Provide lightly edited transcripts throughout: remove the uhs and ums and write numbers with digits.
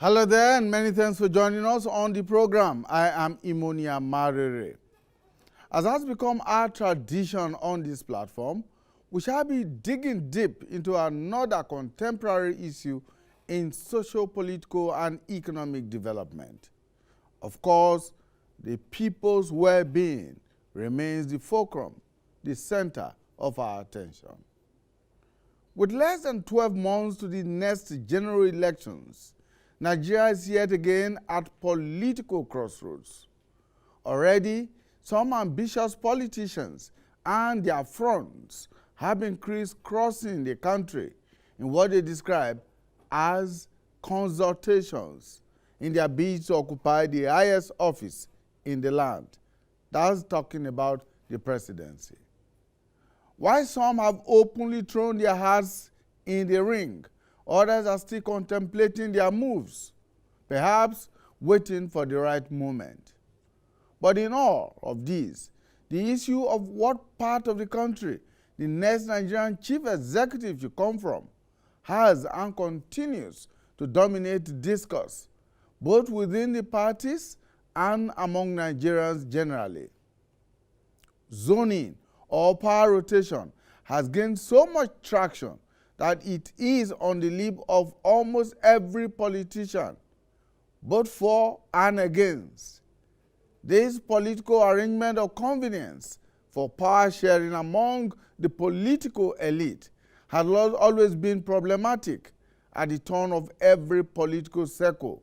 Hello there, and many thanks for joining us on the program. I am Imoni Amarere. As has become our tradition on this platform, we shall be digging deep into another contemporary issue in socio-political and economic development. Of course, the people's well-being remains the fulcrum, the center of our attention. With less than 12 months to the next general elections, Nigeria is yet again at political crossroads. Already, some ambitious politicians and their fronts have been crisscrossing the country in what they describe as consultations in their bid to occupy the highest office in the land. That's talking about the presidency. While some have openly thrown their hearts in the ring, others are still contemplating their moves, perhaps waiting for the right moment. But in all of these, the issue of what part of the country the next Nigerian chief executive should come from has and continues to dominate discourse, both within the parties and among Nigerians generally. Zoning or power rotation has gained so much traction that it is on the lip of almost every politician, both for and against. This political arrangement of convenience for power sharing among the political elite has always been problematic at the turn of every political circle,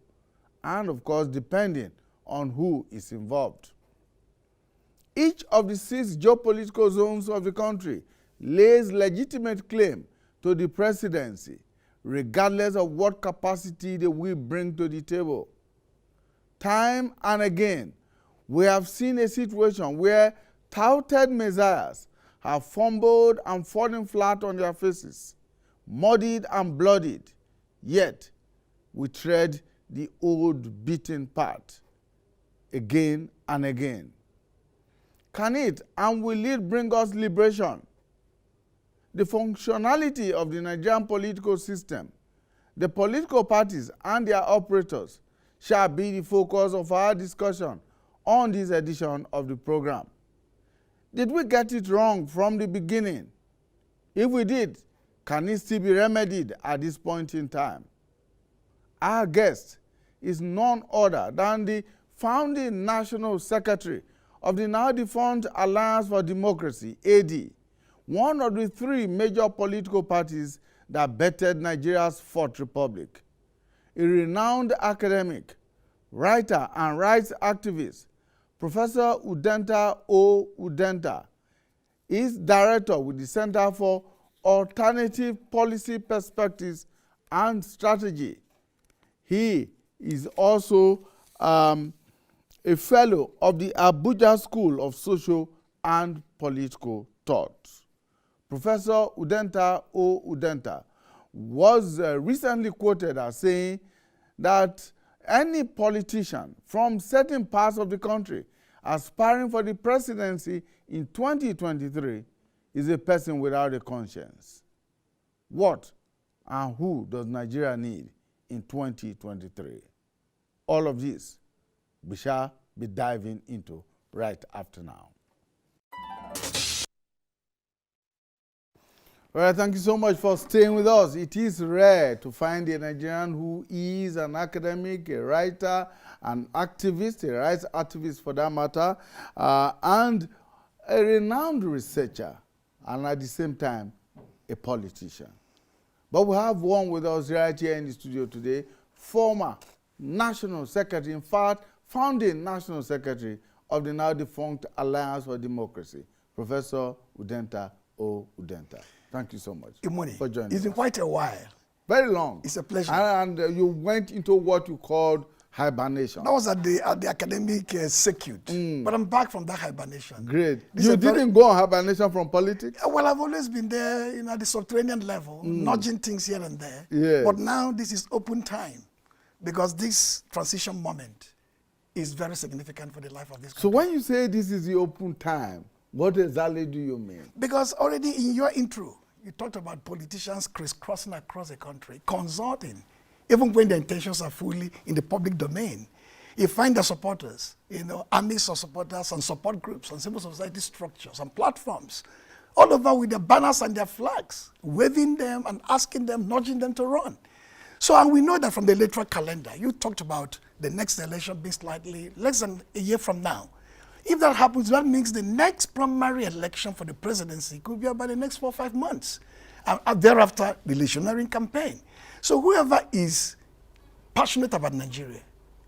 and of course depending on who is involved. Each of the 6 geopolitical zones of the country lays legitimate claim to the presidency, regardless of what capacity they will bring to the table. Time and again, we have seen a situation where touted messiahs have fumbled and fallen flat on their faces, muddied and bloodied, yet we tread the old beaten path again and again. Can it and will it bring us liberation? The functionality of the Nigerian political system, the political parties and their operators shall be the focus of our discussion on this edition of the program. Did we get it wrong from the beginning? If we did, can it still be remedied at this point in time? Our guest is none other than the founding National Secretary of the now defunct Alliance for Democracy, AD, one of the 3 major political parties that bettered Nigeria's Fourth Republic. A renowned academic, writer, and rights activist, Professor Udenta Udenta is director with the Center for Alternative Policy Perspectives and Strategy. He is also a fellow of the Abuja School of Social and Political Thought. Professor Udenta Udenta was recently quoted as saying that any politician from certain parts of the country aspiring for the presidency in 2023 is a person without a conscience. What and who does Nigeria need in 2023? All of this we shall be diving into right after now. All right, thank you so much for staying with us. It is rare to find a Nigerian who is an academic, a writer, an activist, a rights activist for that matter, and a renowned researcher, and at the same time, a politician. But we have one with us right here in the studio today, former National Secretary, in fact, founding National Secretary of the now defunct Alliance for Democracy, Professor Udenta Udenta. Thank you so much Imoni, for joining us. It's been quite a while. Very long. It's a pleasure. And you went into what you called hibernation. That was at the academic circuit, but I'm back from that hibernation. Great. You didn't go on hibernation from politics? Well, I've always been there, at the subterranean level, nudging things here and there. Yes. But now this is open time, because this transition moment is very significant for the life of this country. So when you say this is the open time, what exactly do you mean? Because already in your intro, you talked about politicians crisscrossing across the country, consulting even when the intentions are fully in the public domain. You find the supporters, armies of supporters and support groups and civil society structures and platforms all over with their banners and their flags, waving them and asking them, nudging them to run. So, and we know that from the electoral calendar, you talked about the next election being slightly less than a year from now. If that happens, that means the next primary election for the presidency could be about the next 4 or 5 months. And thereafter, the electioneering campaign. So whoever is passionate about Nigeria,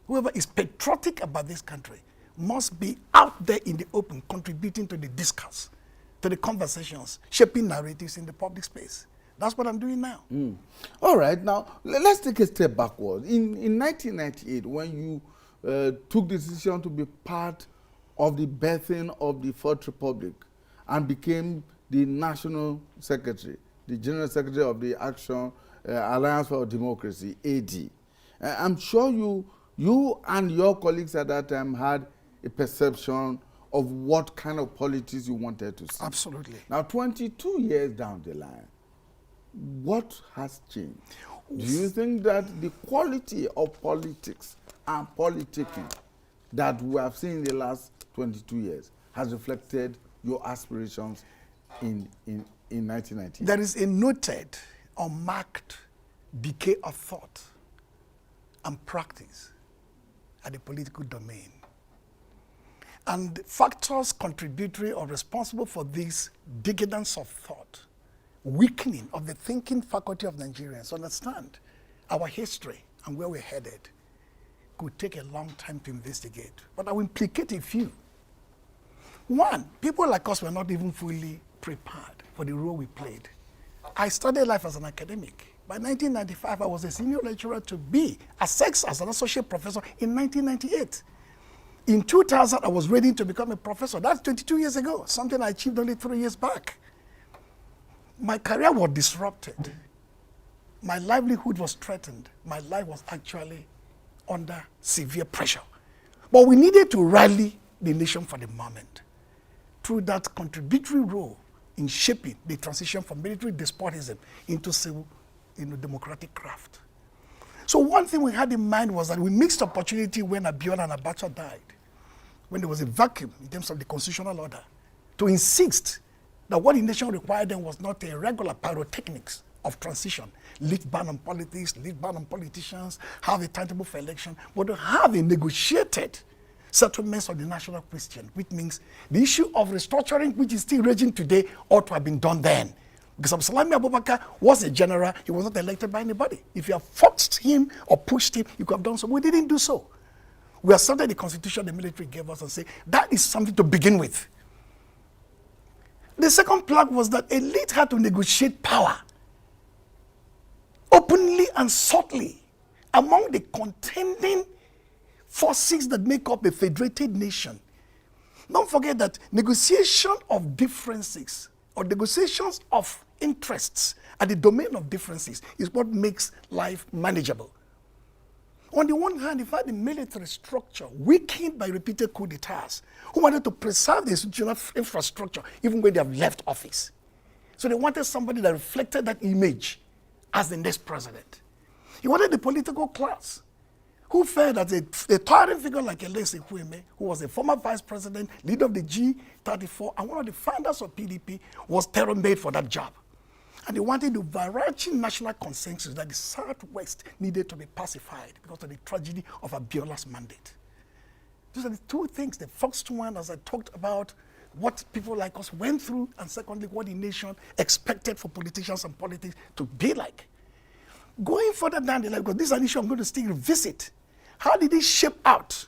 whoever is patriotic about this country, must be out there in the open, contributing to the discourse, to the conversations, shaping narratives in the public space. That's what I'm doing now. All right, now let's take a step backward. In 1998, when you took the decision to be part of the birthing of the Fourth Republic and became the National Secretary, the General Secretary of the Action Alliance for Democracy, AD, I'm sure you and your colleagues at that time had a perception of what kind of politics you wanted to see. Absolutely. Now, 22 years down the line, what has changed? Do you think that the quality of politics and politicking that we have seen in the last 22 years has reflected your aspirations in 1990? There is a noted, unmarked decay of thought and practice at the political domain. And factors contributory or responsible for this decadence of thought, weakening of the thinking faculty of Nigerians, understand our history and where we're headed, could take a long time to investigate. But I will implicate a few. One, people like us were not even fully prepared for the role we played. I studied life as an academic. By 1995, I was a senior lecturer to be as an associate professor in 1998. In 2000, I was ready to become a professor. That's 22 years ago, something I achieved only 3 years back. My career was disrupted. My livelihood was threatened. My life was actually under severe pressure. But we needed to rally the nation for the moment through that contributory role in shaping the transition from military despotism into civil, democratic craft. So one thing we had in mind was that we mixed opportunity when Abiola and Abacha died, when there was a vacuum in terms of the constitutional order, to insist that what the nation required then was not a regular pyrotechnics of transition, lift ban on politics, lift ban on politicians, have a timetable for election, but to have a negotiated settlements of the national question, which means the issue of restructuring, which is still raging today, ought to have been done then. Because Absalami Abubakar was a general, he was not elected by anybody. If you have forced him or pushed him, you could have done so. We didn't do so. We accepted the constitution the military gave us and say, that is something to begin with. The second plug was that elite had to negotiate power openly and subtly among the contending forces that make up a federated nation. Don't forget that negotiation of differences or negotiations of interests at the domain of differences is what makes life manageable. On the one hand, you find the military structure weakened by repeated coup d'etats who wanted to preserve the institutional infrastructure even when they have left office. So they wanted somebody that reflected that image as the next president. He wanted the political class who felt that a towering figure like Elesi Kweme, who was a former vice president, leader of the G34, and one of the founders of PDP, was tailor-made for that job. And they wanted the overarching national consensus that the Southwest needed to be pacified because of the tragedy of Abiola's mandate. Those are the two things. The first one, as I talked about, what people like us went through, and secondly, what the nation expected for politicians and politics to be like. Going further down the line, because this is an issue I'm going to still revisit, how did it shape out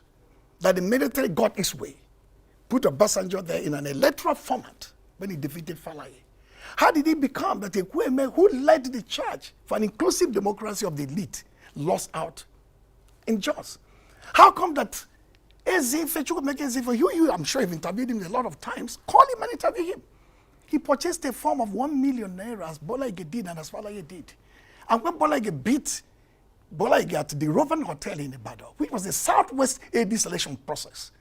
that the military got its way? Put Obasanjo there in an electoral format when he defeated Falaye. How did it become that Ekweme, who led the charge for an inclusive democracy of the elite, lost out in Jos? How come that you, I'm sure you've interviewed him a lot of times, call him and interview him. He purchased a form of 1 million naira as Bola Ige did and as Falaye did. And when Bola Ige beat Bola Ige at the Rovan Hotel in Ibadan, which was the Southwest AD selection process.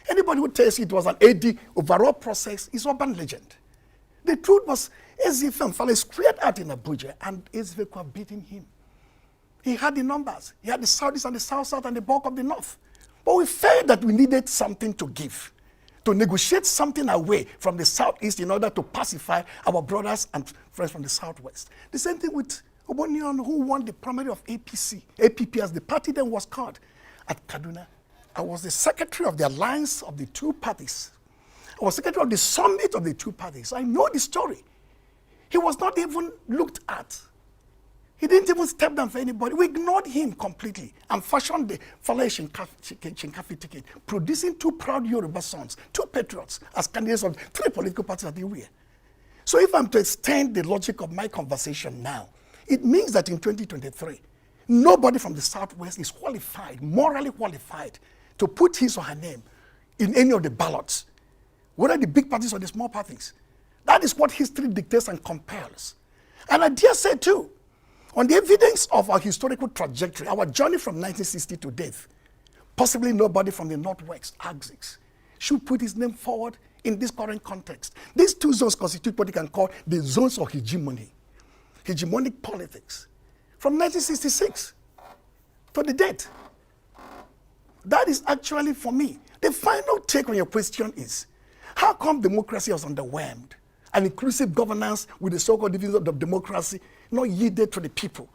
Anybody who tells you it was an AD overall process is urban legend. The truth was, Ezefe and Falaye squared out in Abuja, and Ezefe could have beaten him. He had the numbers. He had the Southeast and the South-South and the bulk of the North. But we felt that we needed something to give, to negotiate something away from the Southeast in order to pacify our brothers and friends from the Southwest. The same thing with Obonion, who won the primary of APP as the party then was called at Kaduna. I was the secretary of the alliance of the two parties. I was secretary of the summit of the two parties. I know the story. He was not even looked at. He didn't even step down for anybody. We ignored him completely and fashioned the Falaye Shinkafi ticket, producing two proud Yoruba sons, two patriots, as candidates of three political parties at the year. So if I'm to extend the logic of my conversation now, it means that in 2023, nobody from the Southwest is qualified, morally qualified, to put his or her name in any of the ballots, whether the big parties or the small parties. That is what history dictates and compels. And I dare say too, on the evidence of our historical trajectory, our journey from 1960 to date, possibly nobody from the Northwest axis should put his name forward in this current context. These two zones constitute what you can call the zones of hegemony, hegemonic politics, from 1966 to the date. That is actually, for me, the final take on your question is, how come democracy was underwhelmed and inclusive governance with the so-called division of democracy not yielded to the people?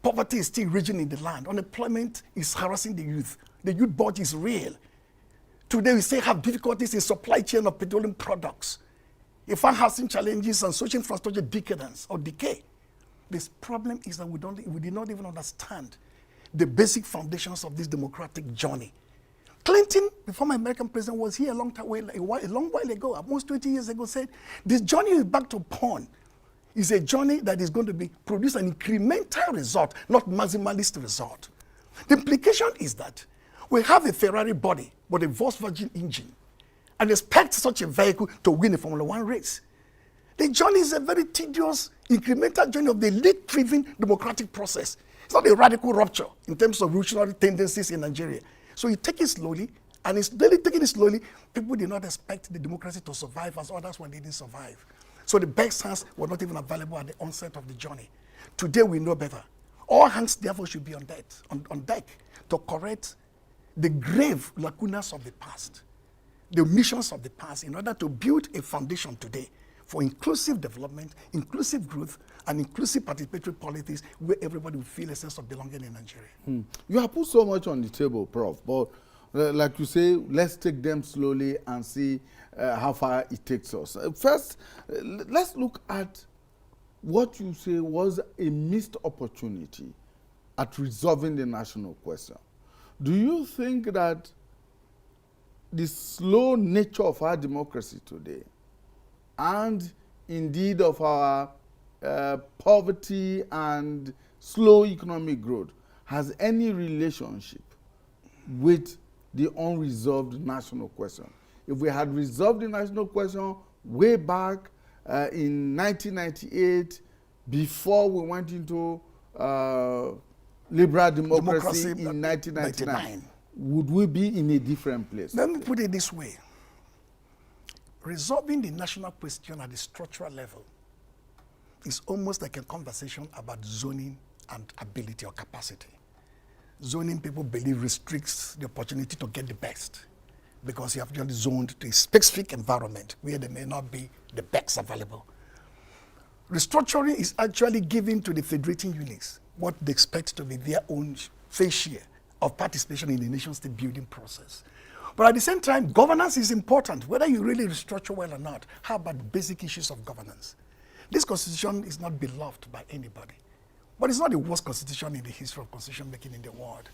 Poverty is still raging in the land. Unemployment is harassing the youth. The youth bulge is real. Today we still have difficulties in supply chain of petroleum products. If our housing challenges and social infrastructure decadence or decay, this problem is that we did not even understand the basic foundations of this democratic journey. Clinton, before my American president, was here a long while ago, almost 20 years ago, said, this journey is back to pawn. It's a journey that is going to produce an incremental result, not maximalist result. The implication is that we have a Ferrari body, but a Volkswagen engine, and expect such a vehicle to win a Formula One race. The journey is a very tedious, incremental journey of the elite-driven democratic process. It's not a radical rupture in terms of revolutionary tendencies in Nigeria. So you take it slowly, and it's really taking it slowly. People did not expect the democracy to survive as others when they didn't survive. So the best hands were not even available at the onset of the journey. Today we know better. All hands therefore should be on deck to correct the grave lacunas of the past, the omissions of the past, in order to build a foundation today for inclusive development, inclusive growth, and inclusive participatory politics where everybody will feel a sense of belonging in Nigeria. You have put so much on the table, Prof, but like you say, let's take them slowly and see how far it takes us. First, let's look at what you say was a missed opportunity at resolving the national question. Do you think that the slow nature of our democracy today, and indeed of our poverty and slow economic growth, has any relationship with the unresolved national question? If we had resolved the national question way back in 1998, before we went into liberal democracy in 1999, would we be in a different place? Let me put it this way. Resolving the national question at the structural level is almost like a conversation about zoning and ability or capacity. Zoning, people believe, restricts the opportunity to get the best because you have just zoned to a specific environment where there may not be the best available. Restructuring is actually giving to the federating units what they expect to be their own fair share of participation in the nation-state building process. But at the same time, governance is important, whether you really restructure well or not. How about basic issues of governance? This constitution is not beloved by anybody, but it's not the worst constitution in the history of constitution making in the world.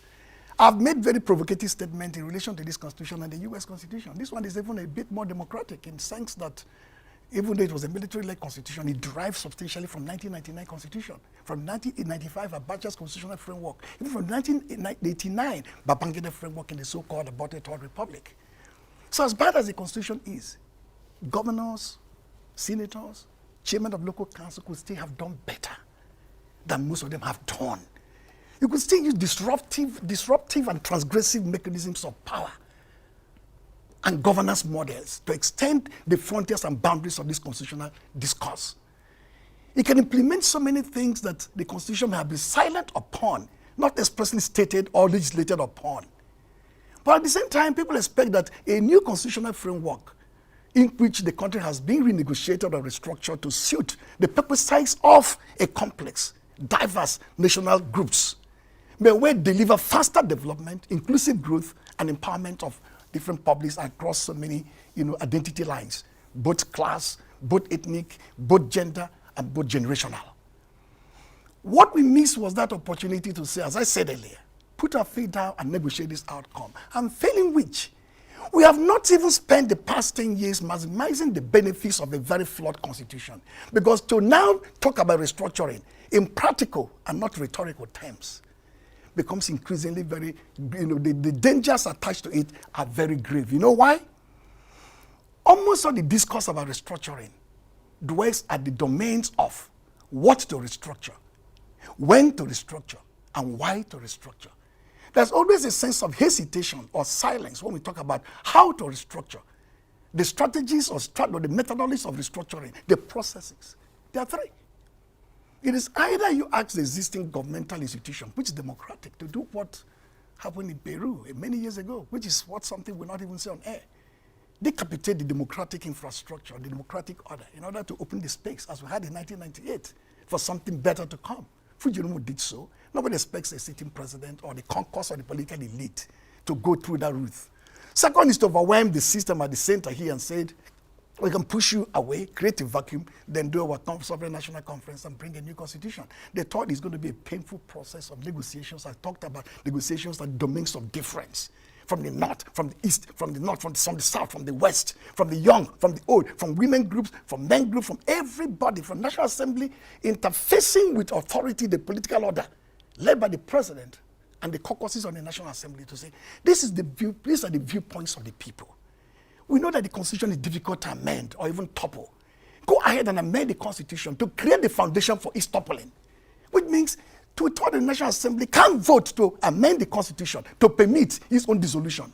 I've made very provocative statements in relation to this constitution and the US Constitution. This one is even a bit more democratic in the sense that even though it was a military-led constitution, it derived substantially from 1999 constitution, from 1995 Abacha's constitutional framework, even from 1989 Babangida framework in the so-called aborted Third Republic. So as bad as the constitution is, governors, senators, chairmen of local council could still have done better than most of them have done. You could still use disruptive and transgressive mechanisms of power and governance models to extend the frontiers and boundaries of this constitutional discourse. It can implement so many things that the Constitution may have been silent upon, not expressly stated or legislated upon. But at the same time, people expect that a new constitutional framework in which the country has been renegotiated or restructured to suit the purposes of a complex, diverse national groups may well deliver faster development, inclusive growth, and empowerment of different publics across so many identity lines, both class, both ethnic, both gender, and both generational. What we missed was that opportunity to say, as I said earlier, put our feet down and negotiate this outcome. And failing which, we have not even spent the past 10 years maximizing the benefits of a very flawed constitution. Because to now talk about restructuring in practical and not rhetorical terms becomes increasingly very, the dangers attached to it are very grave. You know why? Almost all the discourse about restructuring dwells at the domains of what to restructure, when to restructure, and why to restructure. There's always a sense of hesitation or silence when we talk about how to restructure. The strategies or the methodologies of restructuring, the processes. There are three. It is either you ask the existing governmental institution, which is democratic, to do what happened in Peru many years ago, which is something we'll not even say on air. Decapitate the democratic infrastructure, the democratic order, in order to open the space, as we had in 1998, for something better to come. Fujimoto did so. Nobody expects a sitting president or the concourse or the political elite to go through that route. Second is to overwhelm the system at the center here and say, we can push you away, create a vacuum, then do our sovereign national conference and bring a new constitution. They thought it's going to be a painful process of negotiations. I talked about negotiations and domains of difference. From the north, from the east, from the north, from the south, from the west, from the young, from the old, from women groups, from men groups, from everybody, from National Assembly, interfacing with authority, the political order, led by the president and the caucuses on the National Assembly to say, these are the viewpoints of the people. We know that the Constitution is difficult to amend or even topple. Go ahead and amend the Constitution to create the foundation for its toppling, which means the National Assembly can vote to amend the Constitution to permit its own dissolution.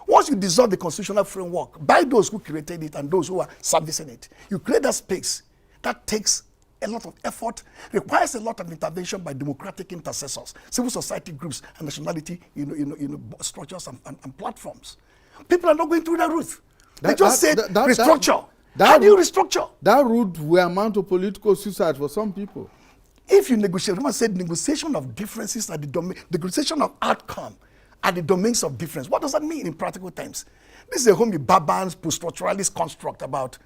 Once you dissolve the constitutional framework by those who created it and those who are servicing it, you create that space. That takes a lot of effort, requires a lot of intervention by democratic intercessors, civil society groups, and nationality structures and platforms. People are not going through that route. They just said restructure. How do you restructure? That route will amount to political suicide for some people. If you negotiate, someone said negotiation of differences are the domain, negotiation of outcome are the domains of difference. What does that mean in practical terms? This is a homie-Baban's post-structuralist construct about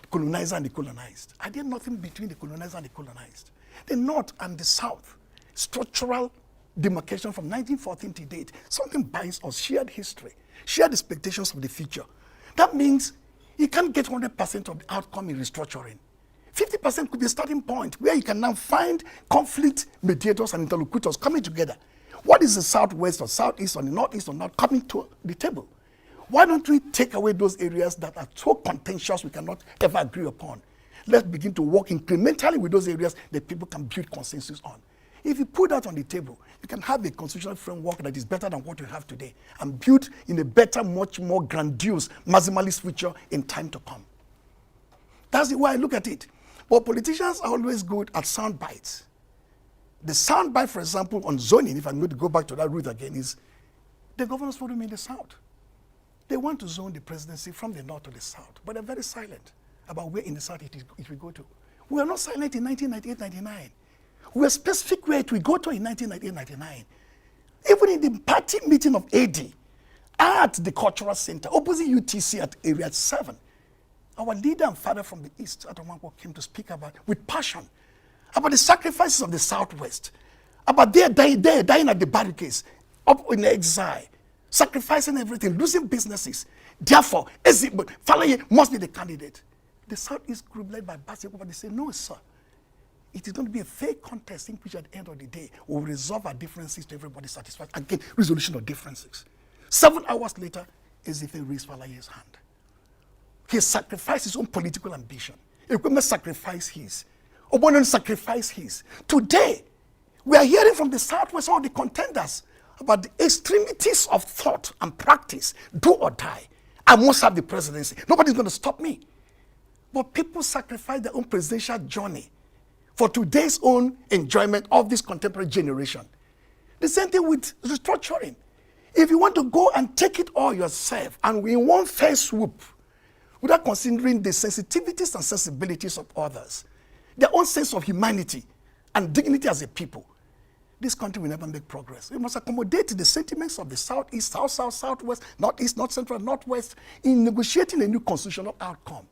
colonizer and the colonized. Are there nothing between the colonizer and the colonized? The North and the South, structural demarcation from 1914 to date, something binds us, shared history, shared expectations of the future. That means you can't get 100% of the outcome in restructuring. 50% could be a starting point where you can now find conflict mediators and interlocutors coming together. What is the Southwest or Southeast or the Northeast or not coming to the table? Why don't we take away those areas that are so contentious we cannot ever agree upon? Let's begin to work incrementally with those areas that people can build consensus on. If you put that on the table, you can have a constitutional framework that is better than what you have today and build in a better, much more grandiose, maximalist future in time to come. That's the way I look at it. But politicians are always good at sound bites. The sound bite, for example, on zoning, if I'm going to go back to that route again, is the governors forum in the South. They want to zone the presidency from the North to the South, but they're very silent about where in the South it will go to. We are not silent in 1998-99. We were specific where it will go to in 1998-99. Even in the party meeting of AD at the Cultural Center, opposite UTC at Area 7, our leader and father from the East, Atomanko, came to speak about, with passion, about the sacrifices of the Southwest, about their dying at the barricades, up in exile, sacrificing everything, losing businesses. Therefore, Falaye must be the candidate. The Southeast group led by Bassey, they say, no, sir. It is going to be a fair contest in which at the end of the day, we'll resolve our differences to everybody's satisfaction. Again, resolution of differences. 7 hours later, Ezefe raised Falaye's hand. He sacrificed his own political ambition. Ekweme sacrificed his. Obonon sacrificed his. Today, we are hearing from the Southwest, all the contenders, about the extremities of thought and practice. Do or die. I must have the presidency. Nobody's going to stop me. But people sacrifice their own presidential journey for today's own enjoyment of this contemporary generation. The same thing with restructuring. If you want to go and take it all yourself and in one fell swoop, without considering the sensitivities and sensibilities of others, their own sense of humanity and dignity as a people, this country will never make progress. We must accommodate the sentiments of the Southeast, South, South, Southwest, Northeast, North Central, Northwest in negotiating a new constitutional outcome.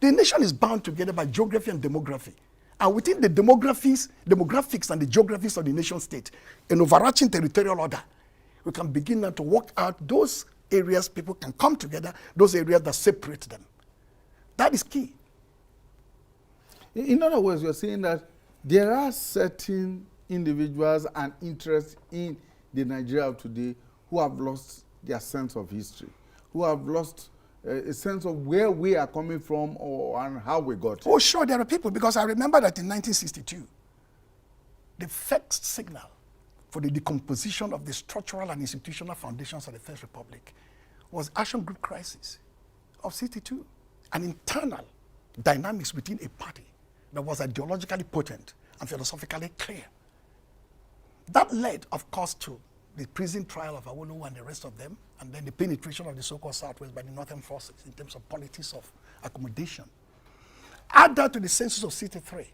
The nation is bound together by geography and demography. And within the demographics and the geographies of the nation state, an overarching territorial order, we can begin now to work out those areas people can come together, those areas that separate them. That is key. In other words, you're saying that there are certain individuals and interests in the Nigeria of today who have lost their sense of history, who have lost a sense of where we are coming from and how we got here. Oh, sure, there are people, because I remember that in 1962, the first signal for the decomposition of the structural and institutional foundations of the First Republic was Action Group crisis of 62, an internal dynamics within a party that was ideologically potent and philosophically clear. That led, of course, to the prison trial of Awolowo and the rest of them, and then the penetration of the so-called Southwest by the Northern forces in terms of politics of accommodation. Add that to the census of 63,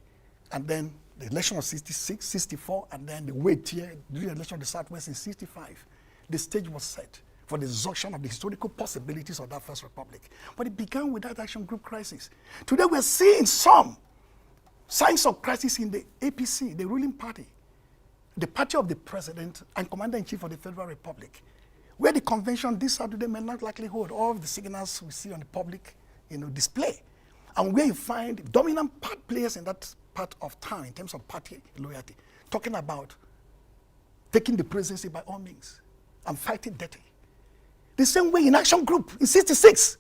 and then the election of 66, 64, and then the wait here during the election of the Southwest in 65. The stage was set for the exhaustion of the historical possibilities of that First Republic. But it began with that Action Group crisis. Today we're seeing some signs of crisis in the APC, the ruling party, the party of the president and commander-in-chief of the Federal Republic, where the convention this Saturday may not likely hold all of the signals we see on the public display, and where you find dominant part players in that part of town in terms of party loyalty, talking about taking the presidency by all means and fighting dirty. The same way in Action Group in 66,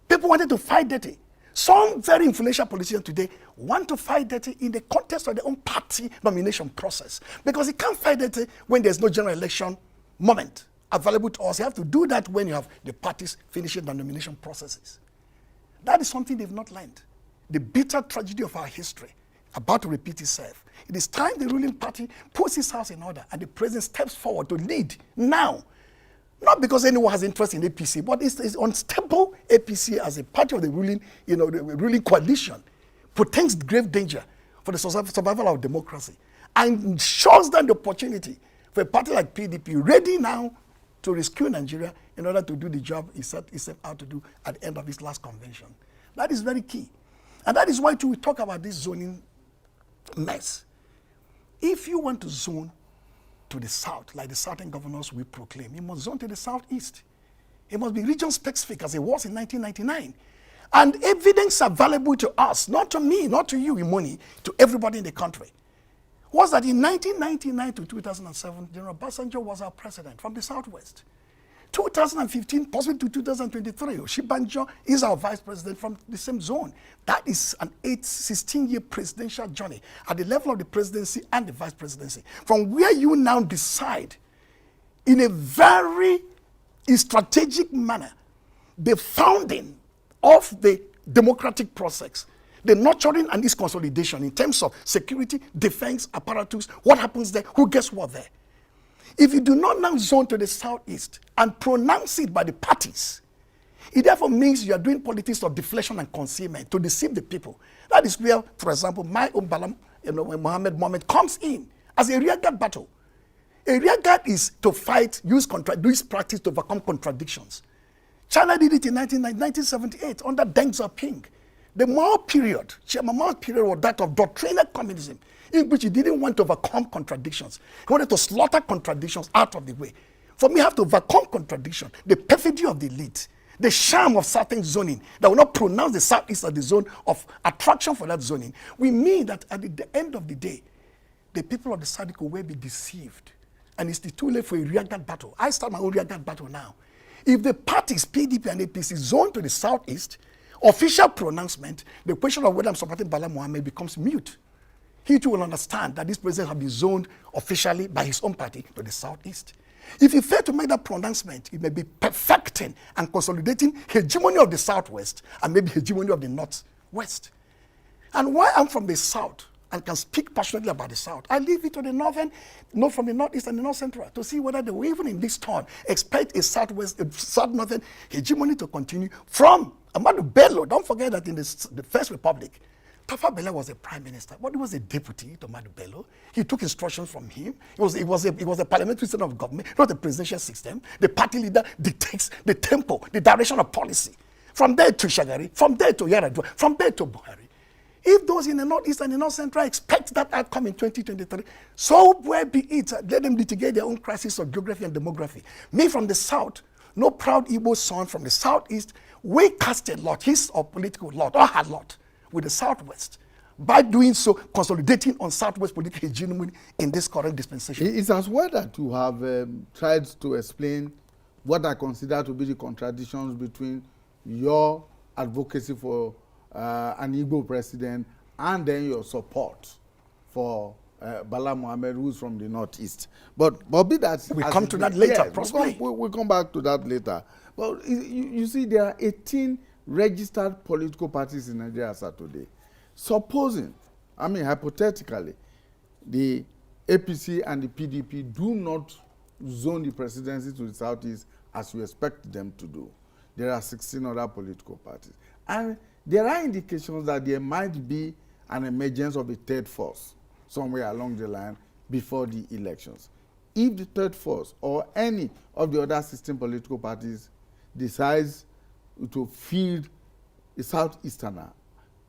people wanted to fight dirty. Some very influential politicians today want to fight dirty in the context of their own party nomination process, because you can't fight dirty when there's no general election moment available to us. You have to do that when you have the parties finishing the nomination processes. That is something they've not learned. The bitter tragedy of our history about to repeat itself. It is time the ruling party puts its house in order and the president steps forward to lead now. Not because anyone has interest in APC, but it's unstable APC as a party of the ruling, the ruling coalition portends grave danger for the survival of democracy, and shows them the opportunity for a party like PDP ready now to rescue Nigeria in order to do the job it set out to do at the end of its last convention. That is very key. And that is why we talk about this zoning mess. If you want to zone to the south, like the southern governors will proclaim, you must zone to the southeast. It must be region specific as it was in 1999. And evidence available to us, not to me, not to you, Imoni, to everybody in the country, was that in 1999 to 2007, General Obasanjo was our president from the southwest. 2015, possibly to 2023, Oshibanjo is our vice president from the same zone. That is an 16-year presidential journey at the level of the presidency and the vice presidency, from where you now decide in a very strategic manner the founding of the democratic process, the nurturing and its consolidation in terms of security, defense, apparatus, what happens there, who gets what there. If you do not now zone to the southeast and pronounce it by the parties, it therefore means you are doing politics of deflation and concealment to deceive the people. That is where, for example, my own Balam, Mohammed comes in as a rearguard battle. A rearguard is to fight, use practice to overcome contradictions. China did it in 1978 under Deng Xiaoping. The Mao period was that of doctrinal communism, in which he didn't want to overcome contradictions. He wanted to slaughter contradictions out of the way. For me, I have to overcome contradiction, the perfidy of the elite, the charm of certain zoning that will not pronounce the southeast as the zone of attraction for that zoning. We mean that at the end of the day, the people of the South will be deceived. And it's too late for a rearguard battle. I start my own rearguard battle now. If the parties, PDP and APC, zone to the southeast, official pronouncement, the question of whether I'm supporting Bala Mohammed becomes mute. He too will understand that this president has been zoned officially by his own party to the southeast. If he fails to make that pronouncement, it may be perfecting and consolidating hegemony of the southwest and maybe hegemony of the northwest. And why I'm from the south and can speak passionately about the South. I leave it to the Northern, not from the Northeast and the North Central, to see whether they will, even in this turn, expect a South-Northern hegemony to continue from Ahmadu Bello. Don't forget that in the First Republic, Tafa Bella was a prime minister, but he was a deputy to Ahmadu Bello. He took instructions from him. It was a parliamentary system of government, not a presidential system. The party leader dictates the tempo, the direction of policy. From there to Shagari, from there to Yaradua, from there to Buhari. If those in the Northeast and the North Central expect that outcome in 2023, so where be it, let them litigate their own crisis of geography and demography. Me from the South, no proud Igbo son from the Southeast, we cast a lot, his or political lot, or her lot, with the Southwest. By doing so, consolidating on Southwest political hegemony in this current dispensation. It's as well that you have tried to explain what I consider to be the contradictions between your advocacy for an Igbo president and then your support for Bala Mohammed, who's from the Northeast. But be that... We'll come to that later, yes, we'll come back to that later. But you see, there are 18 registered political parties in Nigeria as of today. Supposing, I mean hypothetically, the APC and the PDP do not zone the presidency to the Southeast as you expect them to do, there are 16 other political parties. And there are indications that there might be an emergence of a third force somewhere along the line before the elections. If the third force or any of the other 16 political parties decides to field a Southeasterner,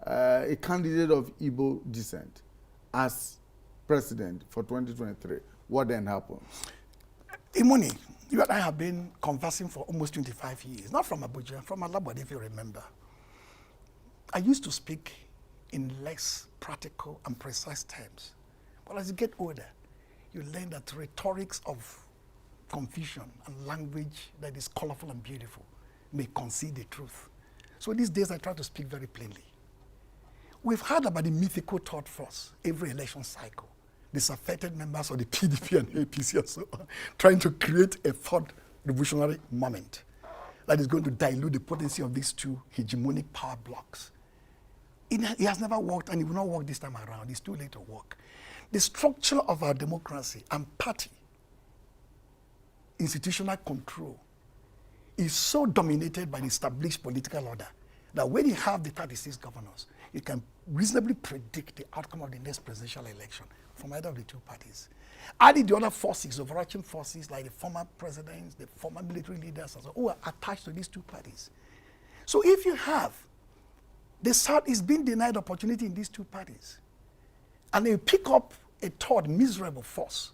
a candidate of Igbo descent, as president for 2023, what then happens? Imoni, you and I have been conversing for almost 25 years, not from Abuja, from Alabama, if you remember. I used to speak in less practical and precise terms. But as you get older, you learn that rhetorics of confusion and language that is colorful and beautiful may conceal the truth. So these days I try to speak very plainly. We've heard about the mythical third force every election cycle. Disaffected members of the PDP and APC and so on, trying to create a third revolutionary moment that is going to dilute the potency of these two hegemonic power blocks. It has never worked, and it will not work this time around. It's too late to work. The structure of our democracy and party institutional control is so dominated by the established political order that when you have the 36 governors, you can reasonably predict the outcome of the next presidential election from either of the two parties. Adding the other forces, overarching forces like the former presidents, the former military leaders, and so, who are attached to these two parties. So if you have the South is being denied opportunity in these two parties, and they pick up a third miserable force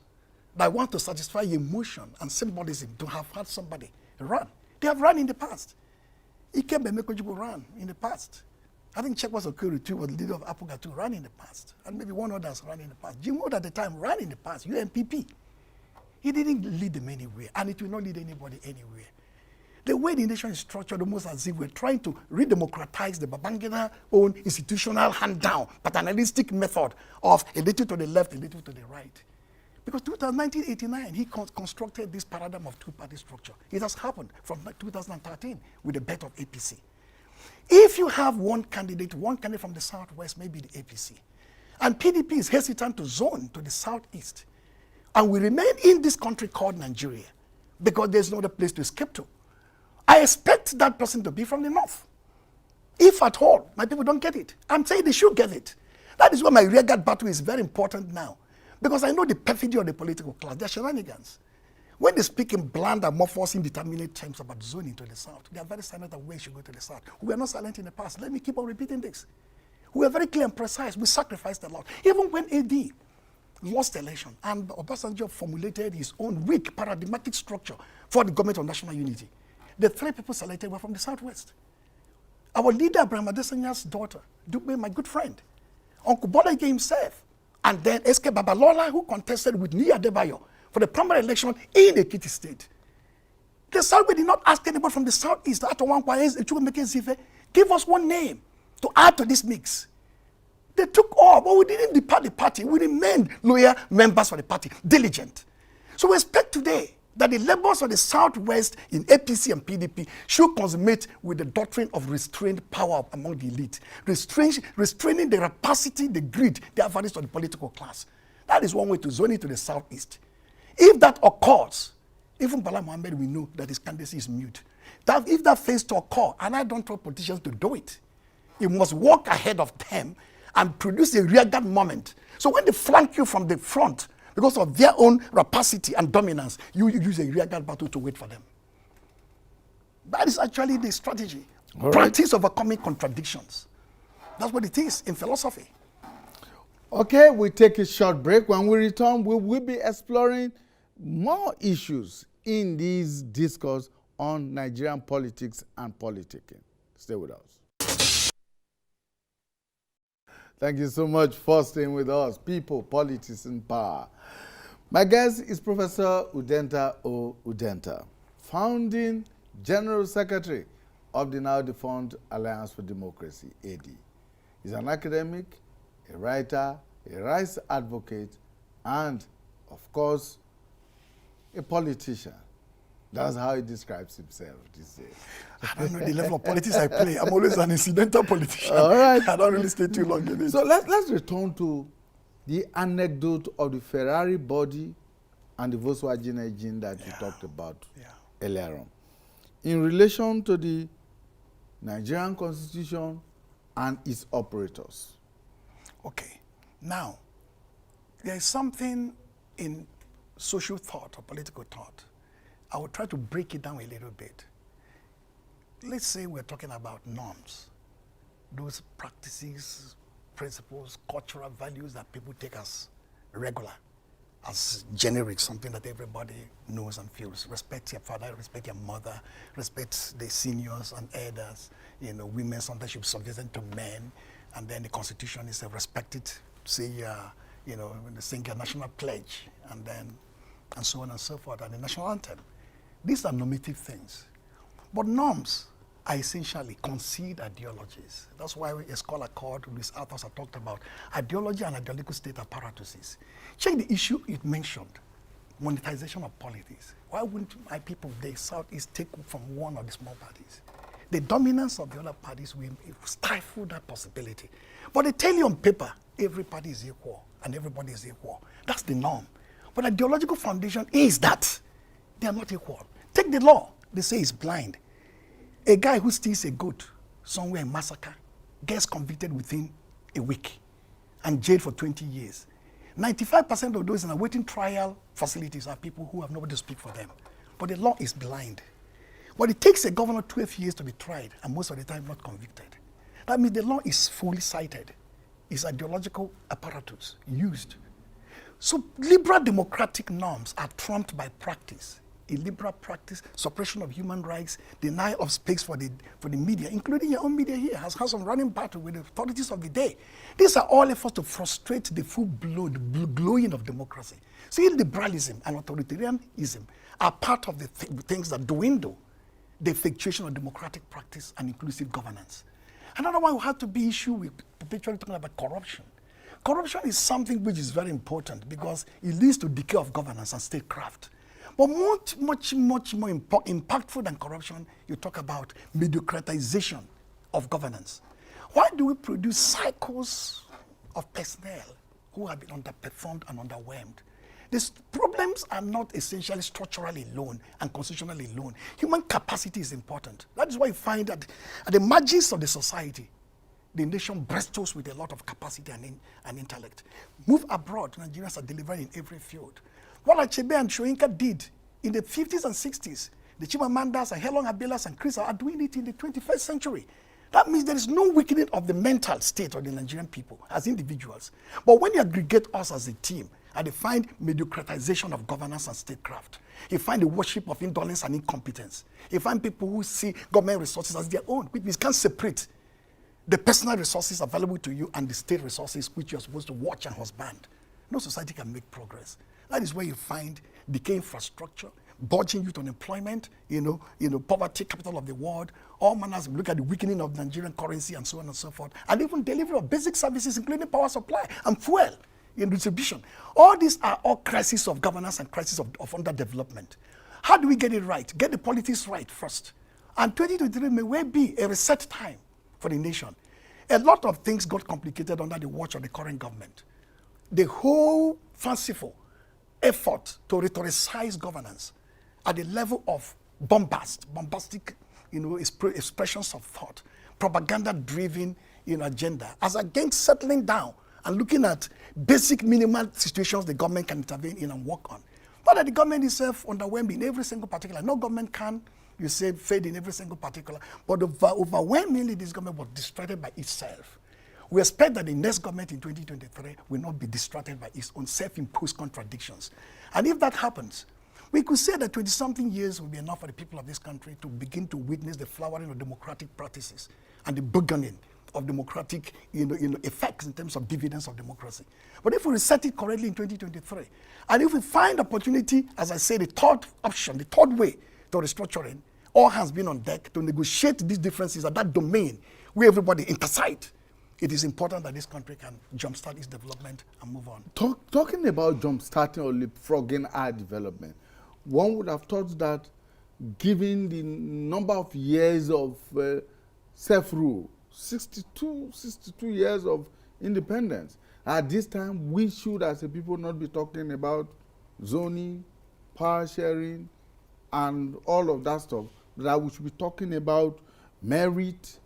that want to satisfy emotion and symbolism to have had somebody run. They have run in the past. Ike Bemekojibo ran in the past. I think Chekwas Okuru too was the leader of Apuga too, ran in the past. And maybe one others ran in the past. Jim Wood at the time ran in the past, UNPP. He didn't lead them anywhere, and it will not lead anybody anywhere. The way the nation is structured, almost as if we're trying to redemocratize the Babangida own institutional hand-down, paternalistic method of a little to the left, a little to the right. Because 1989, he constructed this paradigm of two-party structure. It has happened from 2013 with the birth of APC. If you have one candidate from the Southwest, maybe the APC, and PDP is hesitant to zone to the Southeast, and we remain in this country called Nigeria, because there's no other place to escape to, I expect that person to be from the North. If at all, my people don't get it. I'm saying they should get it. That is why my rearguard battle is very important now. Because I know the perfidy of the political class, their shenanigans. When they speak in bland, amorphous, indeterminate terms about zoning to the South, they are very silent that we should go to the South. We are not silent in the past. Let me keep on repeating this. We are very clear and precise. We sacrificed a lot. Even when AD lost the election and Obasanjo formulated his own weak paradigmatic structure for the government of national unity, the three people selected were from the Southwest. Our leader, Abraham Adesanya's daughter, Dugbe, my good friend, Uncle Bola himself, and then SK Babalola, who contested with Nia Adebayo for the primary election in Ekiti State. The Southwest did not ask anybody from the Southeast, give us one name to add to this mix. They took all, but we didn't depart the party. We remained loyal members of the party, diligent. So we expect today that the labors of the Southwest in APC and PDP should consummate with the doctrine of restrained power among the elite, restraining the rapacity, the greed, the avarice of the political class. That is one way to zone it to the Southeast. If that occurs, even Bala Mohammed, we know that his candidacy is mute. That if that fails to occur, and I don't want politicians to do it, you must walk ahead of them and produce a rearguard moment. So when they flank you from the front, because of their own rapacity and dominance, you use a rearguard battle to wait for them. That is actually the strategy. Practice overcoming contradictions. That's what it is in philosophy. Okay, we take a short break. When we return, we will be exploring more issues in this discourse on Nigerian politics and politicking. Stay with us. Thank you so much for staying with us. People, politics, and power. My guest is Professor Udenta Udenta, founding General Secretary of the now defunct Alliance for Democracy, AD. He's an academic, a writer, a rights advocate, and, of course, a politician. That's how he describes himself these days. I don't know the level of politics I play. I'm always an incidental politician. All right. I don't really stay too long in it. So let's return to the anecdote of the Ferrari body and the Volkswagen engine that you talked about earlier on. In relation to the Nigerian Constitution and its operators. Okay. Now, there is something in social thought or political thought. I will try to break it down a little bit. Let's say we're talking about norms, those practices, principles, cultural values that people take as regular, as generic, something that everybody knows and feels. Respect your father, respect your mother, respect the seniors and elders. You know, women sometimes should be subjected to men, and then the Constitution is respected. Say, you know, when they sing a national pledge, and so on and so forth, and the national anthem. These are normative things. But norms are essentially concealed ideologies. That's why a scholar called Louis Arthurs had talked about ideology and ideological state apparatuses. Check the issue it mentioned, monetization of politics. Why wouldn't my people, the Southeast, take from one of the small parties? The dominance of the other parties will stifle that possibility. But they tell you on paper, every party is equal and everybody is equal. That's the norm. But the ideological foundation is that they are not equal. Take the law. They say it's blind. A guy who steals a goat somewhere in massacre gets convicted within a week and jailed for 20 years. 95% of those in awaiting trial facilities are people who have nobody to speak for them. But the law is blind. But it takes a governor 12 years to be tried, and most of the time not convicted. That means the law is fully cited. It's ideological apparatus used. So liberal democratic norms are trumped by practice. Illiberal practice, suppression of human rights, denial of space for the media, including your own media here, has had some running battle with the authorities of the day. These are all efforts to frustrate the full-blown glowing of democracy. See, liberalism and authoritarianism are part of the things that dwindle the effectuation of democratic practice and inclusive governance. Another one will have to be issue with perpetually talking about corruption. Corruption is something which is very important because it leads to decay of governance and statecraft. But much more impactful than corruption, you talk about mediocratization of governance. Why do we produce cycles of personnel who have been underperformed and underwhelmed? These problems are not essentially structurally alone and constitutionally alone. Human capacity is important. That is why you find that at the margins of the society, the nation bristles with a lot of capacity and intellect. Move abroad, Nigerians are delivering in every field. What Achebe and Shoyinka did in the 50s and 60s, the Chimamandas and Helon Abelas and Chris are doing it in the 21st century. That means there is no weakening of the mental state of the Nigerian people as individuals. But when you aggregate us as a team, and they find mediocratization of governance and statecraft, you find the worship of indolence and incompetence. You find people who see government resources as their own, which means can't separate the personal resources available to you and the state resources which you're supposed to watch and husband. No society can make progress. That is where you find decay infrastructure, budging youth unemployment, poverty, capital of the world, all manners. Look at the weakening of Nigerian currency and so on and so forth, and even delivery of basic services, including power supply and fuel in distribution. All these are all crises of governance and crises of underdevelopment. How do we get it right? Get the politics right first. And 2023 may well be a reset time for the nation. A lot of things got complicated under the watch of the current government. The whole fanciful effort to rhetoricize governance at the level of bombastic, expressions of thought, propaganda-driven, agenda, as against settling down and looking at basic minimal situations the government can intervene in and work on. Not that the government itself underwhelmed in every single particular. No government can, you say, fade in every single particular. But overwhelmingly, this government was distracted by itself. We expect that the next government in 2023 will not be distracted by its own self-imposed contradictions. And if that happens, we could say that 20-something years will be enough for the people of this country to begin to witness the flowering of democratic practices and the burgeoning of democratic effects in terms of dividends of democracy. But if we reset it correctly in 2023, and if we find opportunity, as I say, the third option, the third way to restructuring, all hands being on deck to negotiate these differences at that domain where everybody intercede, it is important that this country can jumpstart its development and move on. Talking about jumpstarting or leapfrogging our development, one would have thought that given the number of years of self-rule, 62 years of independence, at this time we should as a people not be talking about zoning, power sharing, and all of that stuff, that we should be talking about merit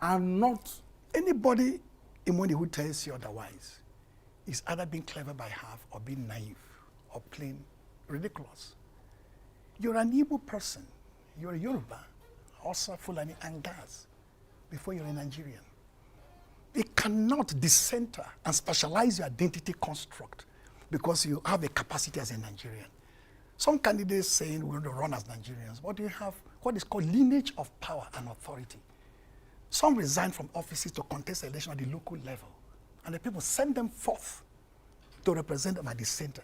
and not. Anybody, Imoni, who tells you otherwise is either being clever by half or being naive or plain ridiculous. You're an Igbo person, you're a Yoruba, Hausa, Fulani, and Gas before you're a Nigerian. You cannot decenter and specialize your identity construct because you have a capacity as a Nigerian. Some candidates saying we're going to run as Nigerians, but you have what is called lineage of power and authority. Some resign from offices to contest election at the local level, and the people send them forth to represent them at the center.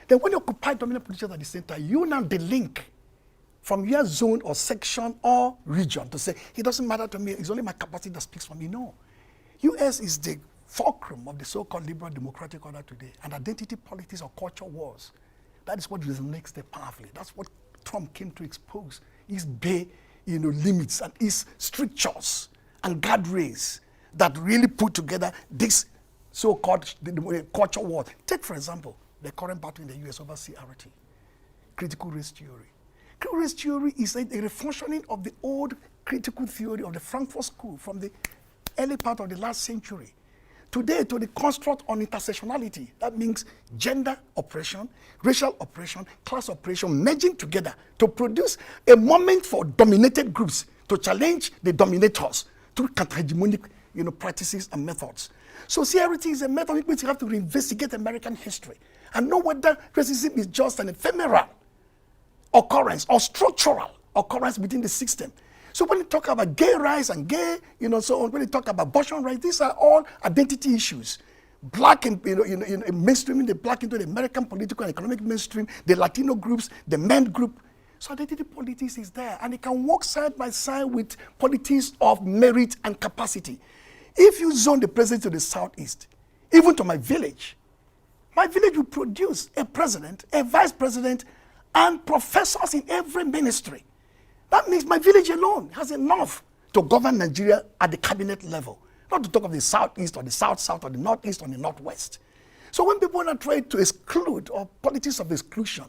Then when you occupy dominant positions at the center, you now delink from your zone or section or region to say, it doesn't matter to me, it's only my capacity that speaks for me. No. US is the fulcrum of the so-called liberal democratic order today, and identity politics or culture wars. That is what resonates there powerfully. That's what Trump came to expose. His limits and his strictures and guardrails that really put together this so-called culture war. Take, for example, the current battle in the US over CRT, critical race theory. Critical race theory is a refunctioning of the old critical theory of the Frankfurt School from the early part of the last century. Today, to the construct on intersectionality, that means gender oppression, racial oppression, class oppression, merging together to produce a moment for dominated groups to challenge the dominators through counter-hegemonic practices and methods. So CRT is a method in which you have to reinvestigate American history and know whether racism is just an ephemeral occurrence or structural occurrence within the system. So when you talk about gay rights and gay, so on, when you talk about abortion rights, these are all identity issues. Black and mainstreaming the black into the American political and economic mainstream, the Latino groups, the men group. So identity politics is there, and it can work side by side with politics of merit and capacity. If you zone the president to the southeast, even to my village will produce a president, a vice president, and professors in every ministry. That means my village alone has enough to govern Nigeria at the cabinet level, not to talk of the southeast or the south-south or the northeast or the northwest. So when people are trying to exclude or politics of exclusion,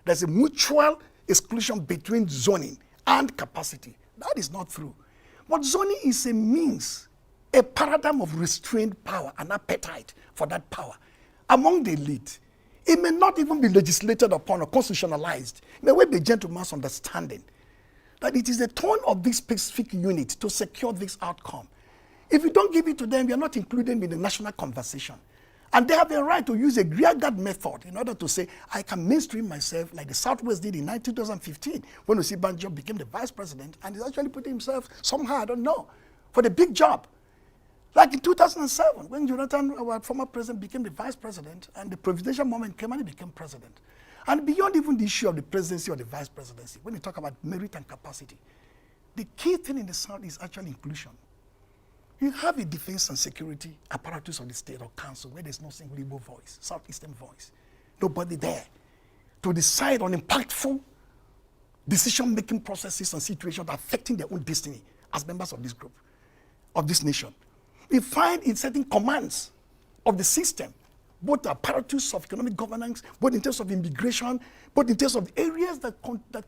there's a mutual exclusion between zoning and capacity. That is not true. But zoning is a means, a paradigm of restrained power and appetite for that power among the elite. It may not even be legislated upon or constitutionalized. It may well be a gentleman's understanding that it is the turn of this specific unit to secure this outcome. If you don't give it to them, you're not included in the national conversation. And they have the right to use a rearguard method in order to say, I can mainstream myself like the Southwest did in 2015 when Osibanjo became the vice president, and he's actually putting himself somehow, I don't know, for the big job. Like in 2007, when Jonathan, our former president, became the vice president, and the presidential moment came and he became president. And beyond even the issue of the presidency or the vice presidency, when you talk about merit and capacity, the key thing in the South is actually inclusion. You have a defense and security apparatus of the state or council where there's no single Igbo voice, Southeastern voice. Nobody there to decide on impactful decision-making processes and situations affecting their own destiny as members of this group, of this nation. We find in certain commands of the system, both the apparatus of economic governance, both in terms of immigration, both in terms of areas that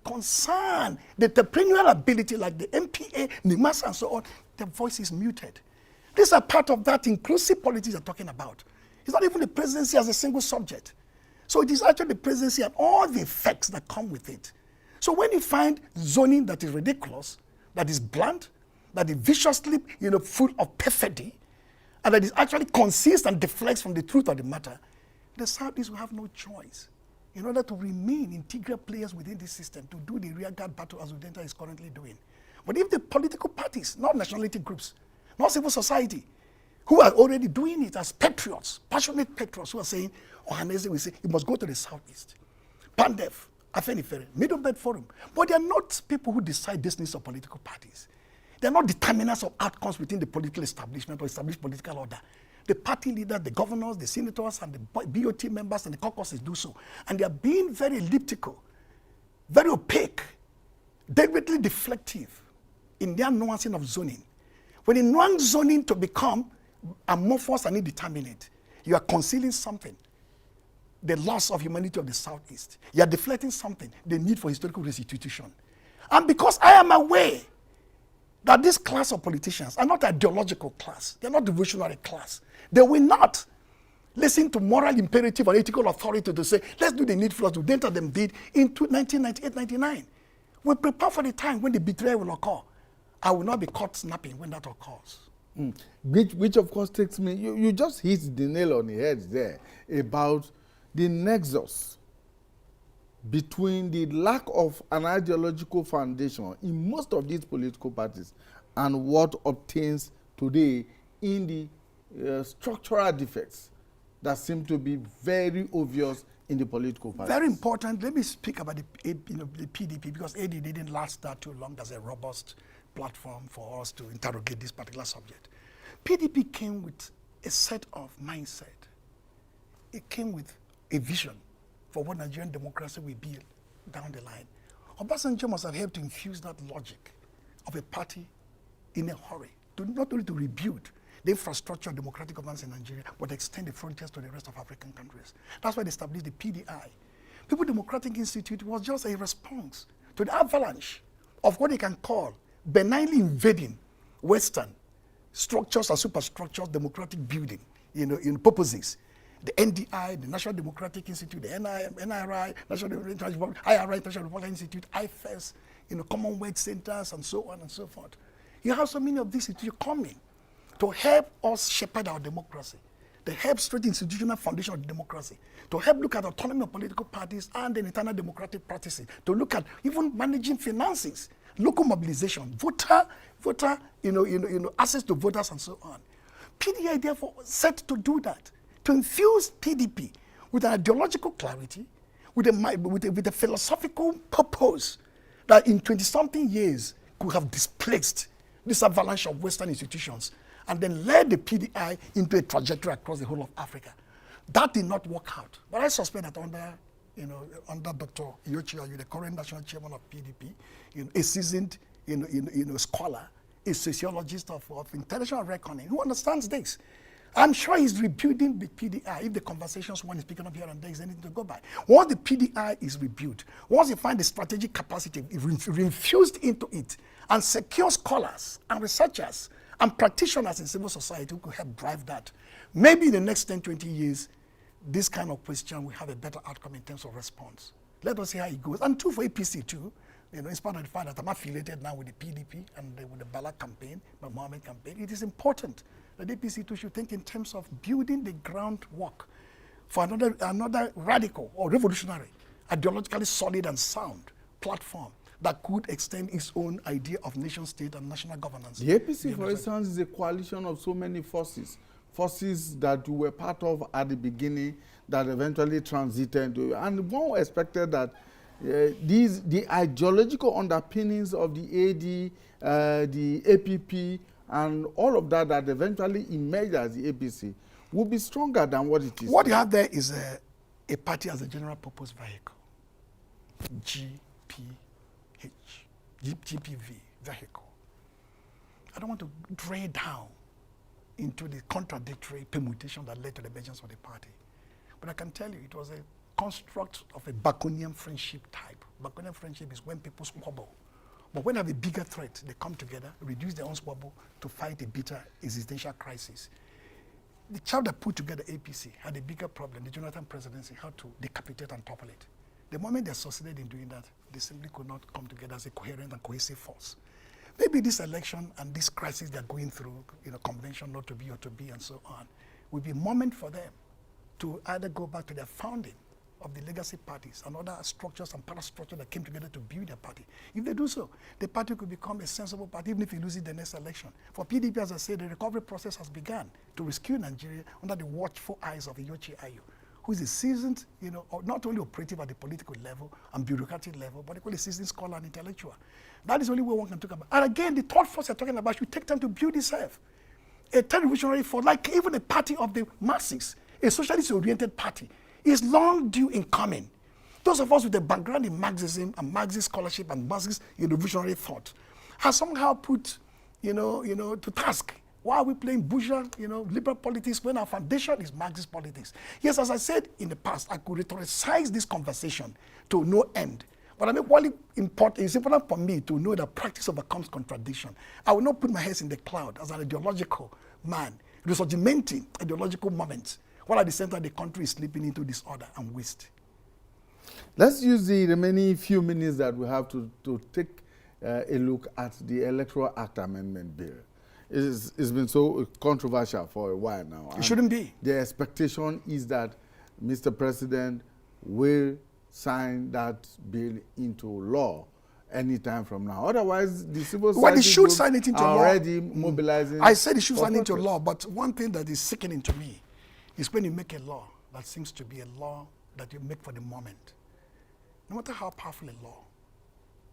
concern the entrepreneurial ability, like the MPA, NIMAS, and so on, their voice is muted. These are part of that inclusive politics you're talking about. It's not even the presidency as a single subject. So it is actually the presidency and all the effects that come with it. So when you find zoning that is ridiculous, that is blunt, that is viciously, full of perfidy, and that is actually conceals and deflects from the truth of the matter, the Southeast will have no choice in order to remain integral players within this system to do the rearguard battle as Udenta is currently doing. But if the political parties, not nationality groups, not civil society, who are already doing it as patriots, passionate patriots who are saying, Ohanese will say, you must go to the Southeast. Pandef, Afenifere, Middle Belt Forum. But they are not people who decide destinies of political parties. They are not determinants of outcomes within the political establishment or established political order. The party leaders, the governors, the senators, and the BOT members and the caucuses do so. And they are being very elliptical, very opaque, deliberately deflective in their nuancing of zoning. When you nuance zoning to become amorphous and indeterminate, you are concealing something, the loss of humanity of the Southeast. You are deflecting something, the need for historical restitution. And because I am aware that this class of politicians are not ideological class, they are not revolutionary class, they will not listen to moral imperative or ethical authority to say, let's do the needful as Udenta them did in 1998-99. We prepare for the time when the betrayal will occur. I will not be caught snapping when that occurs. Which of course takes me, you just hit the nail on the head there about the nexus between the lack of an ideological foundation in most of these political parties and what obtains today in the structural defects that seem to be very obvious in the political parties. Very important. Let me speak about the PDP, because AD didn't last that too long as a robust platform for us to interrogate this particular subject. PDP came with a set of mindset. It came with a vision for what Nigerian democracy will be down the line. Obasanjo must have helped to infuse that logic of a party in a hurry, to not only to rebuild the infrastructure of democratic governance in Nigeria, but extend the frontiers to the rest of African countries. That's why they established the PDI. People Democratic Institute was just a response to the avalanche of what they can call benignly invading Western structures and superstructures, democratic building, in purposes. The NDI, the National Democratic Institute, the NIRI, National International IRI, International Republican Institute, IFES, Commonwealth centers, and so on and so forth. You have so many of these institutions coming to help us shepherd our democracy, to help strengthen institutional foundation of democracy, to help look at autonomy of political parties and the internal democratic practices, to look at even managing finances, local mobilization, voter, access to voters, and so on. PDI therefore set to do that, to infuse PDP with an ideological clarity, with a philosophical purpose that in 20-something years could have displaced this avalanche of Western institutions and then led the PDI into a trajectory across the whole of Africa. That did not work out. But I suspect that under Dr. Yochi, the current national chairman of PDP, a seasoned scholar, a sociologist of international reckoning who understands this. I'm sure he's rebuilding the PDI if the conversations one is picking up here and there is anything to go by. Once the PDI is rebuilt, once you find the strategic capacity reinfused into it and secure scholars and researchers and practitioners in civil society who could help drive that, maybe in the next 10, 20 years, this kind of question will have a better outcome in terms of response. Let us see how it goes. And two for APC too, in spite of the fact that I'm affiliated now with the PDP and with the Bala campaign, the Mohammed campaign, it is important that APC too should think in terms of building the groundwork for another radical or revolutionary, ideologically solid and sound platform that could extend its own idea of nation state and national governance. The APC, for instance, is a coalition of so many forces that you were part of at the beginning that eventually transited to, and one expected that the ideological underpinnings of the AD, the APP, and all of that eventually emerged as the APC will be stronger than what it is. What you have there is a party as a general purpose vehicle, GPA. GPV vehicle. I don't want to dray down into the contradictory permutation that led to the emergence of the party. But I can tell you, it was a construct of a Baconian friendship type. Baconian friendship is when people squabble. But when they have a bigger threat, they come together, reduce their own squabble to fight a bitter existential crisis. The child that put together APC had a bigger problem. The Jonathan presidency had to decapitate and topple it. The moment they succeeded in doing that, they simply could not come together as a coherent and cohesive force. Maybe this election and this crisis they're going through, convention not to be or to be and so on, will be a moment for them to either go back to their founding of the legacy parties and other structures and parastructures that came together to build their party. If they do so, the party could become a sensible party, even if it loses the next election. For PDP, as I said, the recovery process has begun to rescue Nigeria under the watchful eyes of Iyochi Ayu, who is a seasoned, not only operative at the political level and bureaucratic level, but equally seasoned scholar and intellectual. That is the only way one can talk about. And again, the third force you're talking about should take time to build itself. A third revolutionary force, like even a party of the masses, a socialist-oriented party, is long due in coming. Those of us with a background in Marxism and Marxist scholarship and Marxist revolutionary thought have somehow put, to task. Why are we playing bourgeois, liberal politics when our foundation is Marxist politics? Yes, as I said in the past, I could rhetoricize this conversation to no end. But it's important for me to know that practice overcomes contradiction. I will not put my head in the cloud as an ideological man, resurgimenting ideological moments, while at the center the country is slipping into disorder and waste. Let's use the remaining few minutes that we have to take a look at the Electoral Act Amendment Bill. It's been so controversial for a while now. It shouldn't be. The expectation is that Mr. President will sign that bill into law anytime from now. Otherwise, the civil society groups are already mobilizing. I said it should sign into law, but one thing that is sickening to me is when you make a law that seems to be a law that you make for the moment. No matter how powerful a law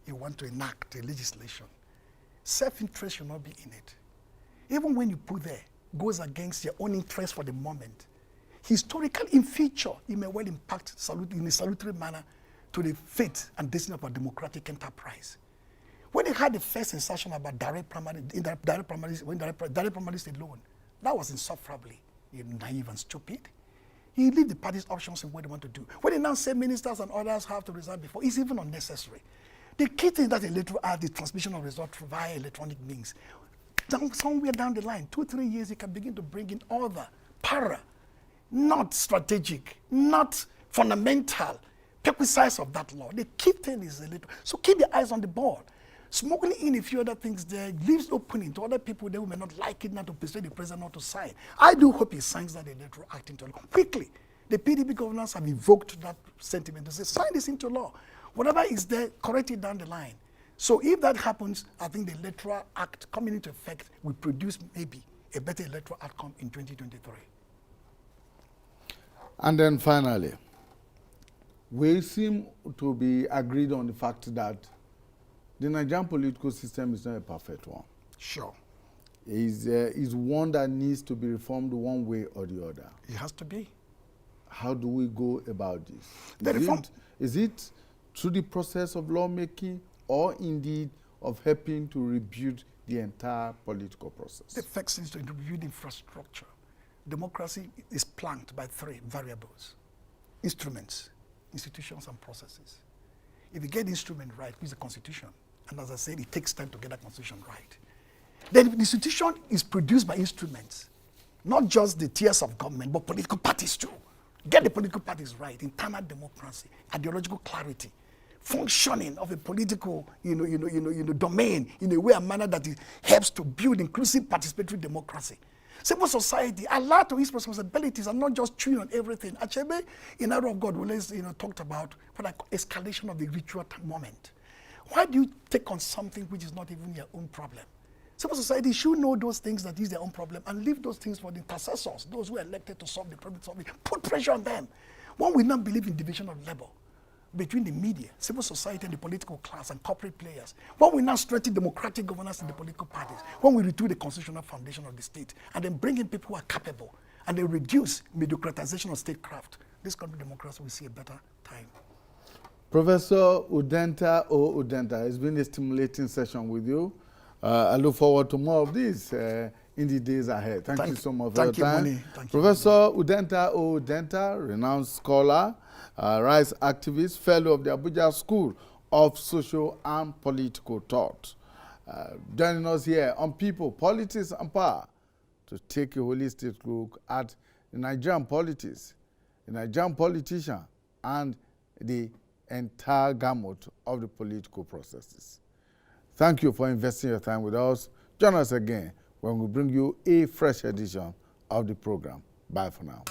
you want to enact, a legislation, self-interest should not be in it. Even when you put there, goes against your own interest for the moment. Historically, in future, it may well impact in a salutary manner to the fate and destiny of our democratic enterprise. When they had the first insertion about direct primaries alone, that was insufferably naive and stupid. You leave the party's options in what they want to do. When they now say ministers and others have to resign before, it's even unnecessary. The key thing that electoral act, the transmission of results via electronic means. Somewhere down the line, 2-3 years, you can begin to bring in other not strategic, not fundamental purposes of that law. The key thing is electoral. So keep your eyes on the ball. Smuggling in a few other things there leaves opening to other people who may not like it, not to persuade the president not to sign. I do hope he signs that electoral act into law quickly. The PDP governors have evoked that sentiment to say, sign this into law. Whatever is there, correct it down the line. So if that happens, I think the electoral act coming into effect will produce maybe a better electoral outcome in 2023. And then finally, we seem to be agreed on the fact that the Nigerian political system is not a perfect one. Sure. It's one that needs to be reformed one way or the other. It has to be. How do we go about this? Is it through the process of lawmaking or indeed of helping to rebuild the entire political process? The first is to rebuild infrastructure. Democracy is planked by 3 variables: instruments, institutions, and processes. If you get the instrument right, which is the constitution, and as I said, it takes time to get that constitution right, then the institution is produced by instruments, not just the tiers of government, but political parties too. Get the political parties right, internal democracy, ideological clarity, functioning of a political domain in a way and manner that it helps to build inclusive participatory democracy. Civil society, allowed to its responsibilities and not just chewing on everything. Achebe, in Hour of God, we talked about escalation of the ritual moment. Why do you take on something which is not even your own problem? Civil society should know those things that is their own problem and leave those things for the intercessors, those who are elected to solve the problem. Put pressure on them. One will not believe in division of labor between the media, civil society, and the political class and corporate players. When we now strengthen democratic governance in the political parties, when we retool the constitutional foundation of the state, and then bring in people who are capable, and then reduce mediocratization of statecraft, this country democracy will see a better time. Professor Udenta Udenta, it's been a stimulating session with you. I look forward to more of this in the days ahead. Thank you so much for your time. Thank you, Professor Udenta Udenta, renowned scholar, rights activist, fellow of the Abuja School of Social and Political Thought. Joining us here on People, Politics and Power to take a holistic look at the Nigerian politics, the Nigerian politician, and the entire gamut of the political processes. Thank you for investing your time with us. Join us again when we bring you a fresh edition of the program. Bye for now.